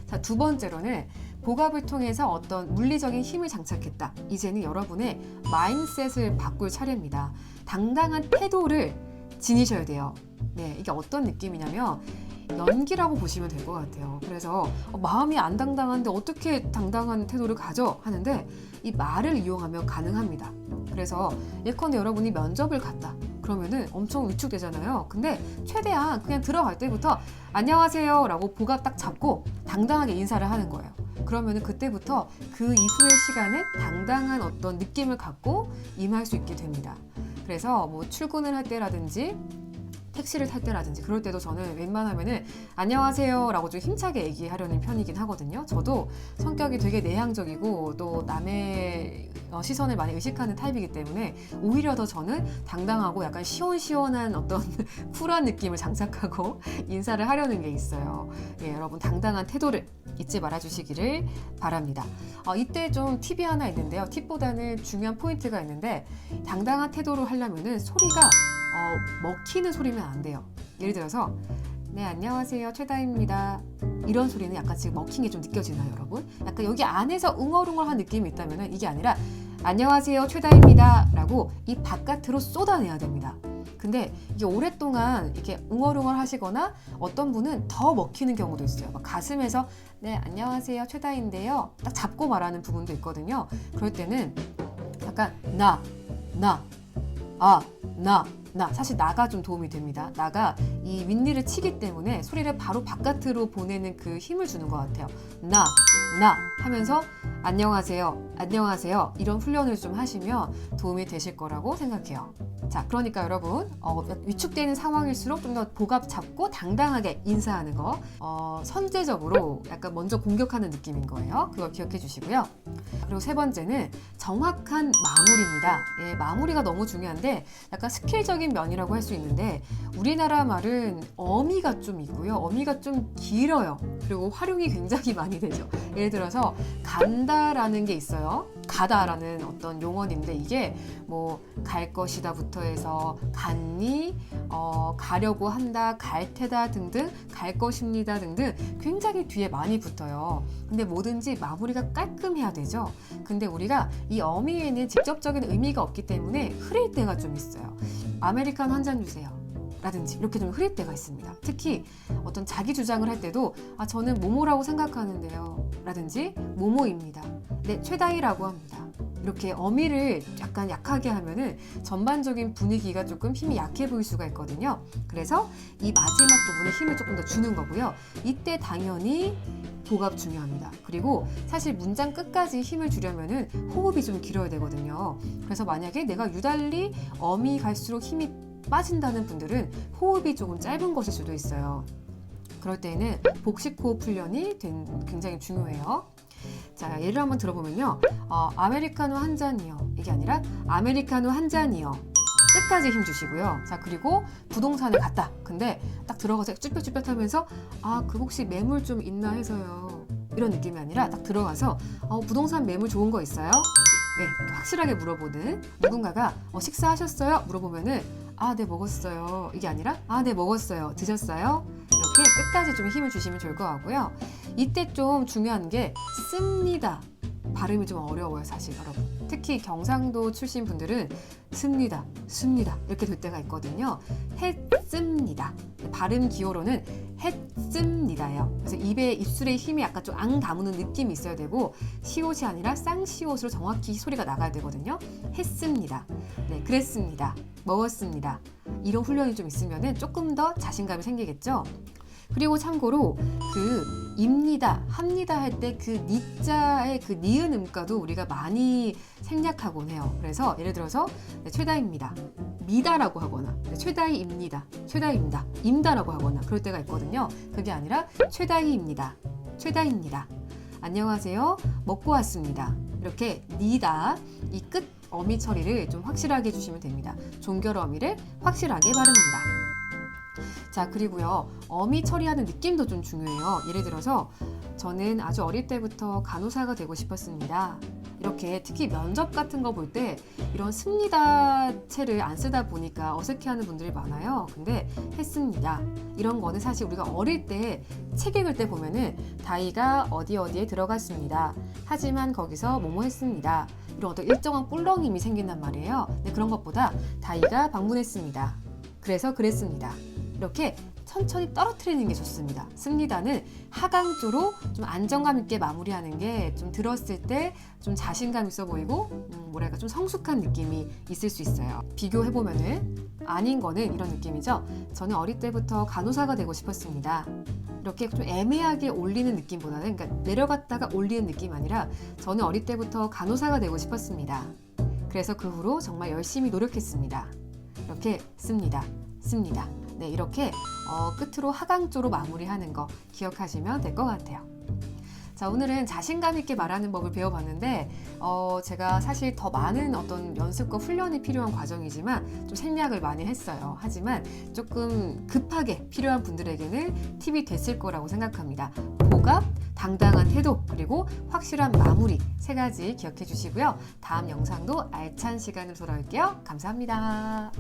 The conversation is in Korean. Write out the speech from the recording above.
자, 두 번째로는 복압을 통해서 어떤 물리적인 힘을 장착했다. 이제는 여러분의 마인드셋을 바꿀 차례입니다. 당당한 태도를 지니셔야 돼요. 네, 이게 어떤 느낌이냐면 연기라고 보시면 될 것 같아요. 그래서 마음이 안 당당한데 어떻게 당당한 태도를 가져? 하는데 이 말을 이용하면 가능합니다. 그래서 예컨대 여러분이 면접을 갔다. 그러면은 엄청 위축되잖아요. 근데 최대한 그냥 들어갈 때부터 안녕하세요 라고 복압 딱 잡고 당당하게 인사를 하는 거예요. 그러면은 그때부터 그 이후의 시간에 당당한 어떤 느낌을 갖고 임할 수 있게 됩니다. 그래서 뭐 출근을 할 때라든지 택시를 탈 때라든지 그럴 때도 저는 웬만하면은 안녕하세요 라고 좀 힘차게 얘기하려는 편이긴 하거든요. 저도 성격이 되게 내향적이고 또 남의 시선을 많이 의식하는 타입이기 때문에 오히려 더 저는 당당하고 약간 시원시원한 어떤 쿨한 느낌을 장착하고 인사를 하려는 게 있어요. 예, 여러분 당당한 태도를 잊지 말아주시기를 바랍니다. 이때 좀 팁이 하나 있는데요. 팁보다는 중요한 포인트가 있는데 당당한 태도로 하려면은 소리가 먹히는 소리면 안 돼요. 예를 들어서 네 안녕하세요 최다입니다 이런 소리는 약간 지금 먹힌 게 좀 느껴지나요 여러분? 약간 여기 안에서 웅얼웅얼한 느낌이 있다면 이게 아니라 안녕하세요 최다입니다 라고 입 바깥으로 쏟아내야 됩니다. 근데 이게 오랫동안 이렇게 웅얼웅얼 하시거나 어떤 분은 더 먹히는 경우도 있어요. 막 가슴에서 네 안녕하세요 최다인데요 딱 잡고 말하는 부분도 있거든요. 그럴 때는 약간 나 사실 나가 좀 도움이 됩니다. 나가 이 윗니를 치기 때문에 소리를 바로 바깥으로 보내는 그 힘을 주는 것 같아요. 나 하면서 안녕하세요 이런 훈련을 좀 하시면 도움이 되실 거라고 생각해요. 자, 그러니까 여러분 위축되는 상황일수록 좀 더 복압 잡고 당당하게 인사하는 거 선제적으로 약간 먼저 공격하는 느낌인 거예요. 그걸 기억해 주시고요. 그리고 세 번째는 정확한 마무리입니다. 예, 마무리가 너무 중요한데 약간 스킬적인 면이라고 할 수 있는데 우리나라 말은 어미가 좀 있고요. 어미가 좀 길어요. 그리고 활용이 굉장히 많이 되죠. 예를 들어서 간다라는 게 있어요. 가다라는 어떤 용어인데 이게 뭐 갈 것이다부터 해서 갔니, 가려고 한다, 갈 테다 등등, 갈 것입니다 등등 굉장히 뒤에 많이 붙어요. 근데 뭐든지 마무리가 깔끔해야 되죠. 근데 우리가 이 어미에는 직접적인 의미가 없기 때문에 흐릴 때가 좀 있어요. 아메리카노 한 잔 주세요. 라든지 이렇게 좀 흐릴 때가 있습니다. 특히 어떤 자기 주장을 할 때도 저는 모모라고 생각하는데요. 라든지 모모입니다. 네, 최다희라고 합니다. 이렇게 어미를 약간 약하게 하면은 전반적인 분위기가 조금 힘이 약해 보일 수가 있거든요. 그래서 이 마지막 부분에 힘을 조금 더 주는 거고요. 이때 당연히 복압 중요합니다. 그리고 사실 문장 끝까지 힘을 주려면은 호흡이 좀 길어야 되거든요. 그래서 만약에 내가 유달리 어미 갈수록 힘이 빠진다는 분들은 호흡이 조금 짧은 것일 수도 있어요. 그럴 때는 복식 호흡 훈련이 굉장히 중요해요. 자, 예를 한번 들어보면요. 아메리카노 한 잔이요. 이게 아니라 아메리카노 한 잔이요. 끝까지 힘 주시고요. 자, 그리고 부동산에 갔다. 근데 딱 들어가서 쭈뼛쭈뼛 하면서 그 혹시 매물 좀 있나 해서요. 이런 느낌이 아니라 딱 들어가서 부동산 매물 좋은 거 있어요? 네, 확실하게 물어보는 누군가가 식사하셨어요? 물어보면은 네 먹었어요. 이게 아니라 네 먹었어요. 드셨어요? 이렇게 끝까지 좀 힘을 주시면 좋을 것 같고요. 이때 좀 중요한 게 씁니다. 발음이 좀 어려워요 사실 여러분. 특히 경상도 출신 분들은 씁니다 이렇게 될 때가 있거든요. 했습니다. 발음 기호로는 했습니다예요. 그래서 입술에 힘이 약간 좀 앙 다무는 느낌이 있어야 되고 시옷이 아니라 쌍시옷으로 정확히 소리가 나가야 되거든요. 했습니다. 네, 그랬습니다. 먹었습니다. 이런 훈련이 좀 있으면 조금 더 자신감이 생기겠죠. 그리고 참고로 그 입니다, 합니다 할 때 그 니자의 그 니은 음가도 우리가 많이 생략하곤 해요. 그래서 예를 들어서 최다입니다. 미다라고 하거나 최다희입니다. 최다희입니다. 임다라고 하거나 그럴 때가 있거든요. 그게 아니라 최다희입니다. 최다희입니다. 안녕하세요. 먹고 왔습니다. 이렇게 니다 이 끝 어미 처리를 좀 확실하게 해주시면 됩니다. 종결 어미를 확실하게 발음한다. 자, 그리고요 어미 처리하는 느낌도 좀 중요해요. 예를 들어서 저는 아주 어릴 때부터 간호사가 되고 싶었습니다. 이렇게 특히 면접 같은 거 볼 때 이런 습니다체를 안 쓰다 보니까 어색해하는 분들이 많아요. 근데 했습니다. 이런 거는 사실 우리가 어릴 때 책 읽을 때 보면은 다이가 어디에 들어갔습니다. 하지만 거기서 뭐뭐 했습니다. 이런 어떤 일정한 꿀렁임이 생긴단 말이에요. 근데 그런 것보다 다이가 방문했습니다. 그래서 그랬습니다. 이렇게 천천히 떨어뜨리는 게 좋습니다. 습니다는 하강조로 좀 안정감 있게 마무리하는 게 좀 들었을 때 좀 자신감 있어 보이고 뭐랄까 좀 성숙한 느낌이 있을 수 있어요. 비교해보면은 아닌 거는 이런 느낌이죠. 저는 어릴 때부터 간호사가 되고 싶었습니다. 이렇게 좀 애매하게 올리는 느낌보다는 그러니까 내려갔다가 올리는 느낌 아니라 저는 어릴 때부터 간호사가 되고 싶었습니다. 그래서 그 후로 정말 열심히 노력했습니다. 이렇게 씁니다. 네, 이렇게 끝으로 하강조로 마무리하는 거 기억하시면 될 것 같아요. 자, 오늘은 자신감 있게 말하는 법을 배워봤는데 제가 사실 더 많은 어떤 연습과 훈련이 필요한 과정이지만 좀 생략을 많이 했어요. 하지만 조금 급하게 필요한 분들에게는 팁이 됐을 거라고 생각합니다. 보갑, 당당한 태도, 그리고 확실한 마무리 3가지 기억해 주시고요. 다음 영상도 알찬 시간으로 돌아올게요. 감사합니다.